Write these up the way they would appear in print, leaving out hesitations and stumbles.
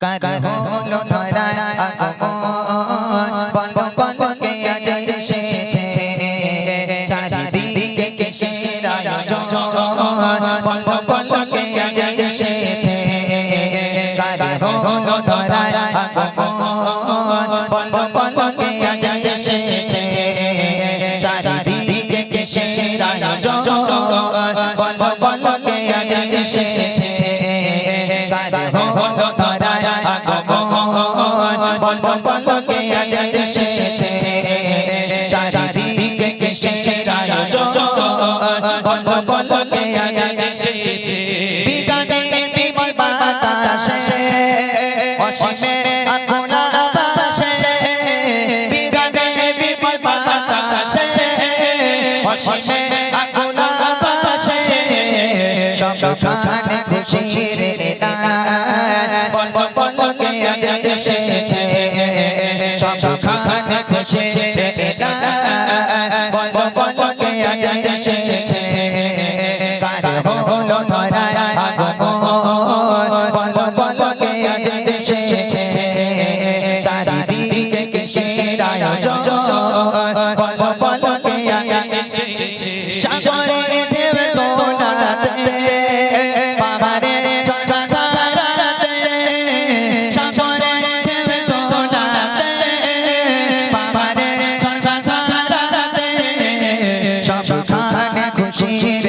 কার হলো ধরা আগমন বল বল কে আজ এসেছে চারিদিকে কিসের আয়োজন বল বল কে আজ এসেছে কার হলো ধরা আগমন বল বল কে আজ এসেছে চারিদিকে কিসের আয়োজন বল বল কে আজ এসেছে কার হলো ধরা আগমন বল বল কে আজ এসেছে চারিদিকে কিসের আয়োজন বল বল কে আজ এসেছে বিগানে বিমল বাতাসে অসীমের আকুলা বাসে বিগানে বিমল বাতাসে অসীমের আকুলা বাসে সবখানে খুশির বল বল কে আজ এসেছে সবখানে খুশির বল বল কে আজ এসেছে কার হলো ধরা আগমন বল বল কে আজ এসেছে চারিদিকে কিসের আয়োজন বল বল কে আজ এসেছে সাগরে ঢেউ তোলাতে পাহাড়ে ঝড়-ধারাতে সাগরে ঢেউ তোলাতে পাহাড়ে ঝড়-ধারাতে সবখানে খুশির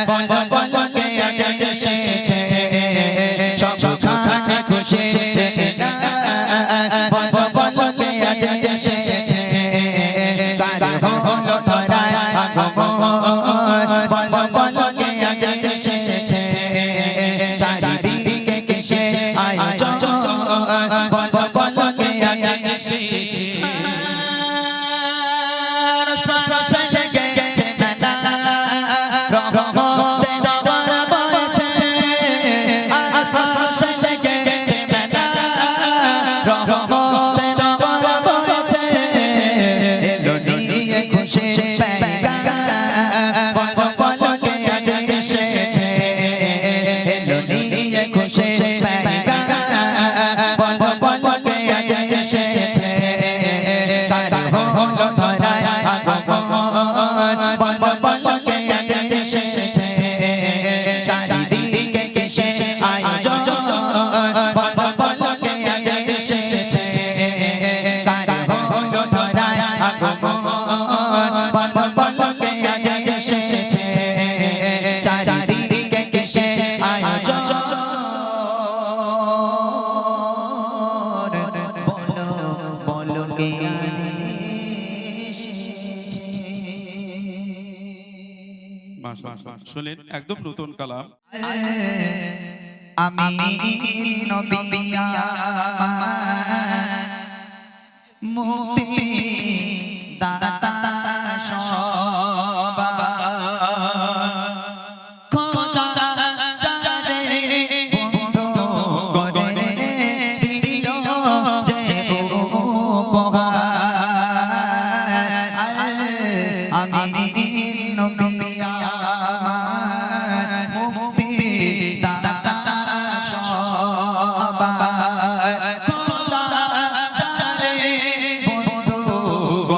বল বল কে আজ এসেছে সবখানে খুশির বল বল কে আজ এসেছে কার হলো ধরা আগমন বল বল কে আজ এসেছে চারিদিকে কিসের আয়োজন বল বল কে আজ এসেছে চারিদিকে কিসের আয়োজন বল বল কে আজ এসেছে কার হলো ধরা আগমন বল বল কে আজ এসেছে চারিদিকে কিসের আয়োজন বলো বলো কে আজ শুনেন একদম নতুন কালাম আমি নবিয়া মুক্তি দাতা সবা খোদা চারে বন্ধু করে দিল যে উপহার আমি নবিয়া মুক্তি দাতা সবা খোদা চারে বন্ধু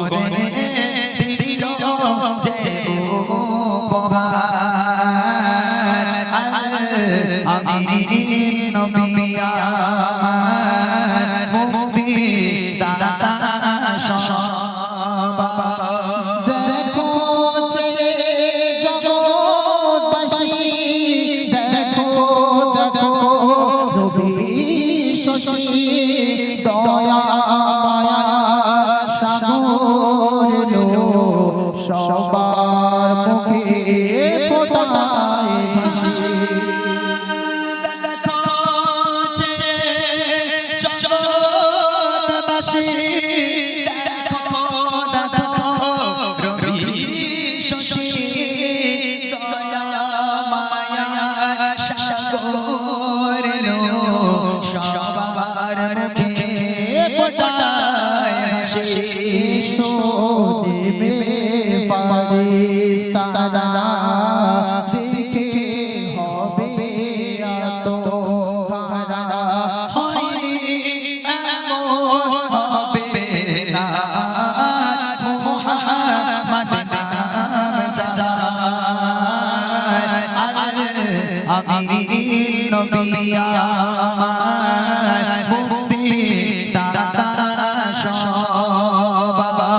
করে দিল যে উপহার আমি নবিয়া মুক্তি দাতা সবা দেখো যে জগৎবাসী দেখো দেখো রবি শশী দয়া মায়া সাগর লো সবার মুখে ফোটায় হাসি দেবে পারিস্তানা দেখে হবে এত হারা আমার মুক্তি দাতা বাবা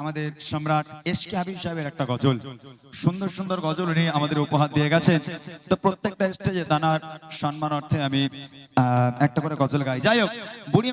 আমাদের সম্রাট এসকে হাবিব সাহেবের একটা গজল, সুন্দর সুন্দর গজল উনি আমাদের উপহার দিয়ে গেছেন। তো প্রত্যেকটা স্টেজে তার সম্মান অর্থে আমি একটা করে গজল গাই। যাই হোক, বুড়ি